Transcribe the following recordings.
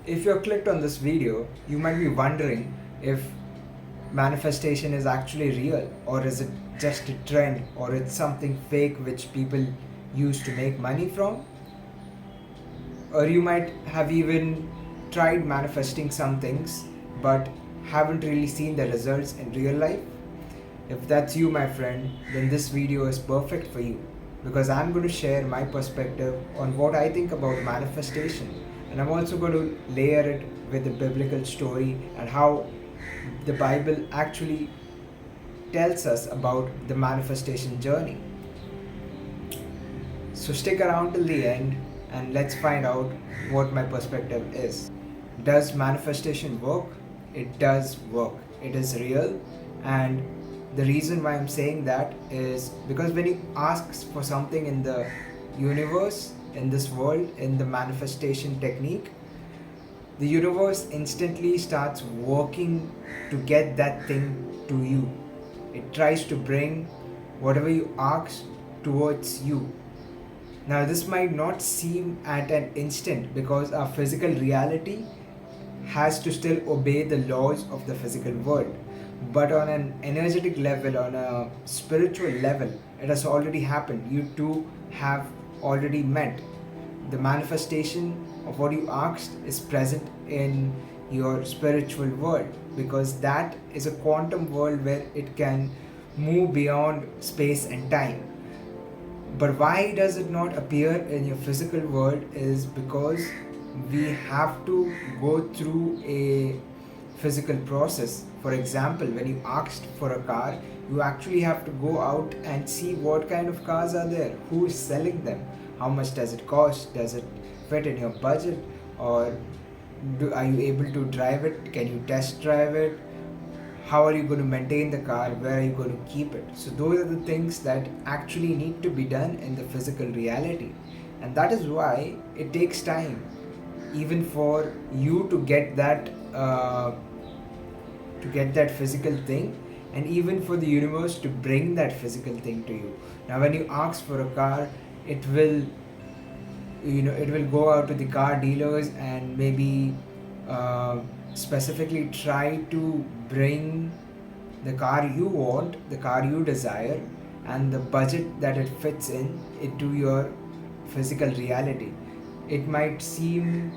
If you're clicked on this video, you might be wondering if manifestation is actually real, or is it just a trend, or it's something fake which people use to make money from. Or you might have even tried manifesting some things but haven't really seen the results in real life. If that's you, my friend, then this video is perfect for you, because I'm going to share my perspective on what I think about manifestation, and I'm also going to layer it with a biblical story and how the Bible actually tells us about the manifestation journey. So stick around till the end and let's find out what my perspective is. Does manifestation work? It does work. It is real, and the reason why I'm saying that is because when you ask for something in the universe, in this world, in the manifestation technique, the universe instantly starts working to get that thing to you. It tries to bring whatever you ask towards you. Now, this might not seem at an instant because our physical reality has to still obey the laws of the physical world. But on an energetic level, on a spiritual level, it has already happened. You two have already met. The manifestation of what you asked is present in your spiritual world, because that is a quantum world where it can move beyond space and time. But why does it not appear in your physical world is because we have to go through a physical process. For example, when you asked for a car, you actually have to go out and see what kind of cars are there, who is selling them, how much does it cost, does it fit in your budget, or are you able to drive it, can you test drive it, how are you going to maintain the car, where are you going to keep it. So those are the things that actually need to be done in the physical reality, and that is why it takes time even for you to get that physical thing, and even for the universe to bring that physical thing to you. Now when you ask for a car, it will go out to the car dealers and maybe uh, specifically try to bring the car you want, the car you desire, and the budget that it fits in into your physical reality. It might seem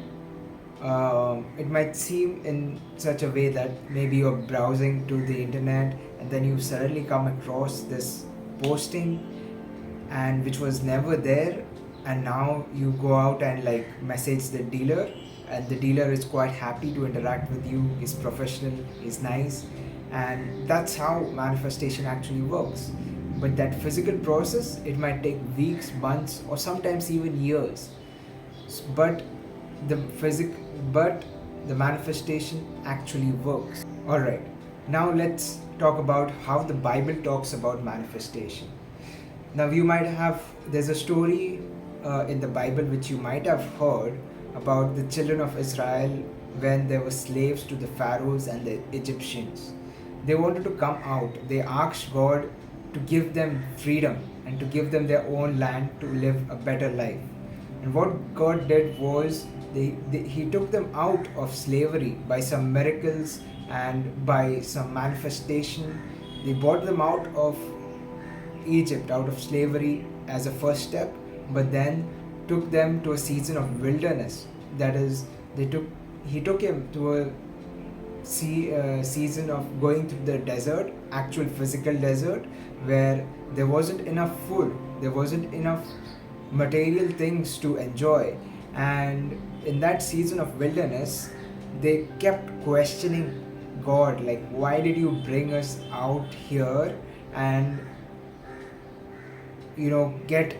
in such a way that maybe you're browsing to the internet and then you suddenly come across this posting, and which was never there, and now you go out and like message the dealer, and the dealer is quite happy to interact with you. He's professional, he's nice, and that's how manifestation actually works. But that physical process, it might take weeks, months, or sometimes even years. But the physic but the manifestation actually works. All right, now let's talk about how the Bible talks about manifestation. Now you might have there's a story in the Bible which you might have heard about the children of Israel when they were slaves to the pharaohs and the Egyptians. They wanted to come out. They asked God to give them freedom and to give them their own land to live a better life. And what God did was He took them out of slavery by some miracles and by some manifestation. They brought them out of Egypt, out of slavery as a first step, but then took them to a season of wilderness. That is, he took him to a season of going through the desert, actual physical desert, where there wasn't enough food, there wasn't enough material things to enjoy. And in that season of wilderness, they kept questioning God, like, why did you bring us out here and get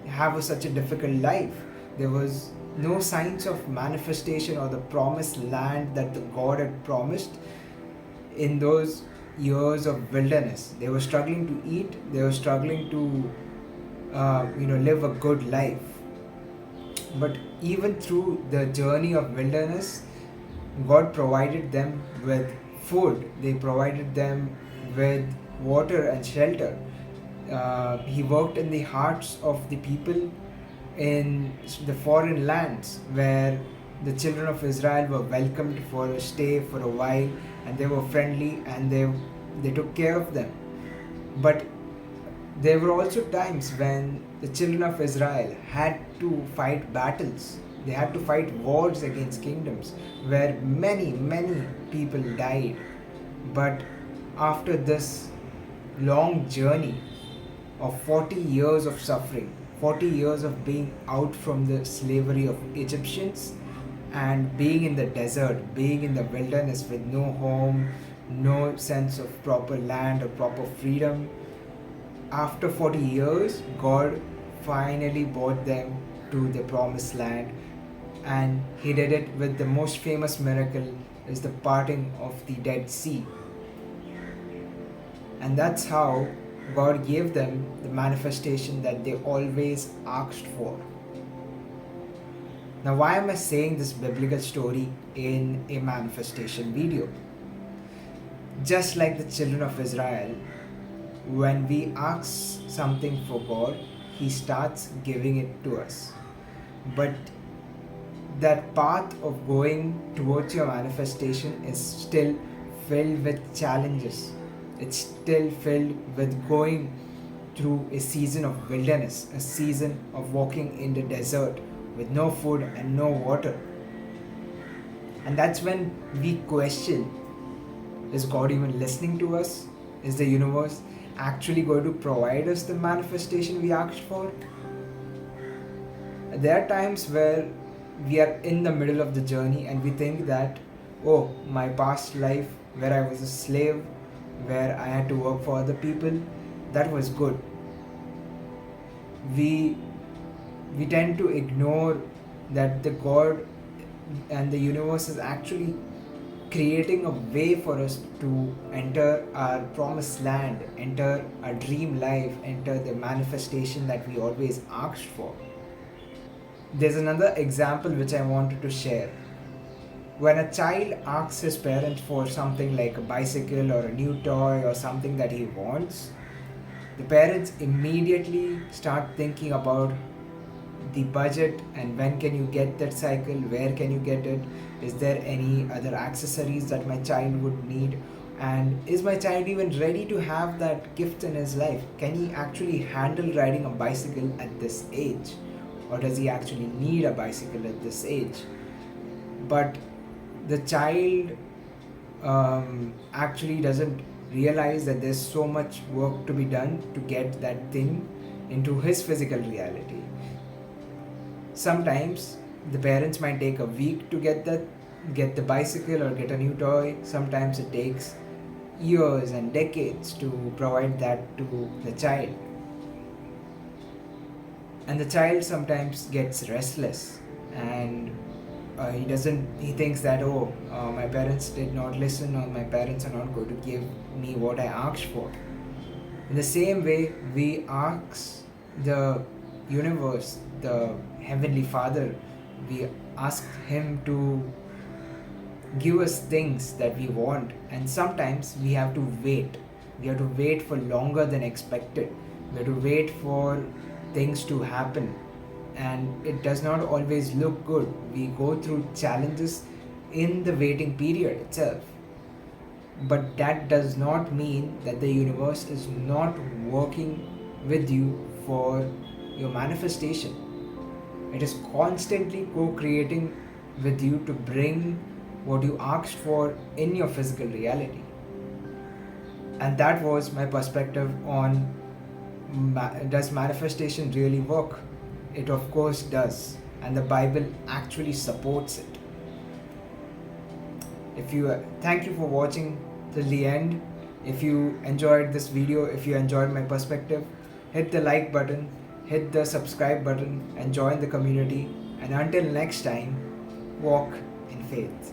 have such a difficult life? There was no signs of manifestation or the promised land that the God had promised in those years of wilderness. They were struggling to eat, they were struggling to live a good life. But even through the journey of wilderness, God provided them with food, they provided them with water and shelter. He worked in the hearts of the people in the foreign lands where the children of Israel were welcomed for a stay for a while, and they were friendly, and they took care of them. But there were also times when the children of Israel had to fight battles. They had to fight wars against kingdoms where many people died. But after this long journey of 40 years of suffering, 40 years of being out from the slavery of Egyptians and being in the desert, being in the wilderness with no home, no sense of proper land or proper freedom, after 40 years, God finally brought them to the promised land, and He did it with the most famous miracle is the parting of the Dead Sea. And that's how God gave them the manifestation that they always asked for. Now, why am I saying this biblical story in a manifestation video? Just like the children of Israel, when we ask something for God, He starts giving it to us. But that path of going towards your manifestation is still filled with challenges. It's still filled with going through a season of wilderness, a season of walking in the desert with no food and no water. And that's when we question, is God even listening to us? Is the universe actually going to provide us the manifestation we asked for? There are times where we are in the middle of the journey and we think that, oh, my past life where I was a slave, where I had to work for other people, that was good. We tend to ignore that the God and the universe is actually creating a way for us to enter our promised land, enter our dream life, enter the manifestation that we always asked for. There's another example which I wanted to share. When a child asks his parents for something like a bicycle or a new toy or something that he wants, the parents immediately start thinking about the budget and when can you get that cycle, where can you get it, is there any other accessories that my child would need, and is my child even ready to have that gift in his life? Can he actually handle riding a bicycle at this age, or does he actually need a bicycle at this age? But the child actually doesn't realize that there's so much work to be done to get that thing into his physical reality. Sometimes the parents might take a week to get the bicycle or get a new toy. Sometimes it takes years and decades to provide that to the child. And the child sometimes gets restless and he thinks that, my parents did not listen, or my parents are not going to give me what I asked for. In the same way, we ask the universe, the Heavenly Father, we ask Him to give us things that we want, and sometimes we have to wait. We have to wait for longer than expected. We have to wait for things to happen, and it does not always look good. We go through challenges in the waiting period itself. But that does not mean that the universe is not working with you for your manifestation. It is constantly co-creating with you to bring what you asked for in your physical reality. And that was my perspective on does manifestation really work? It of course does, and the Bible actually supports it. Thank you for watching till the end. If you enjoyed this video, if you enjoyed my perspective, hit the like button, hit the subscribe button, and join the community. And until next time, walk in faith.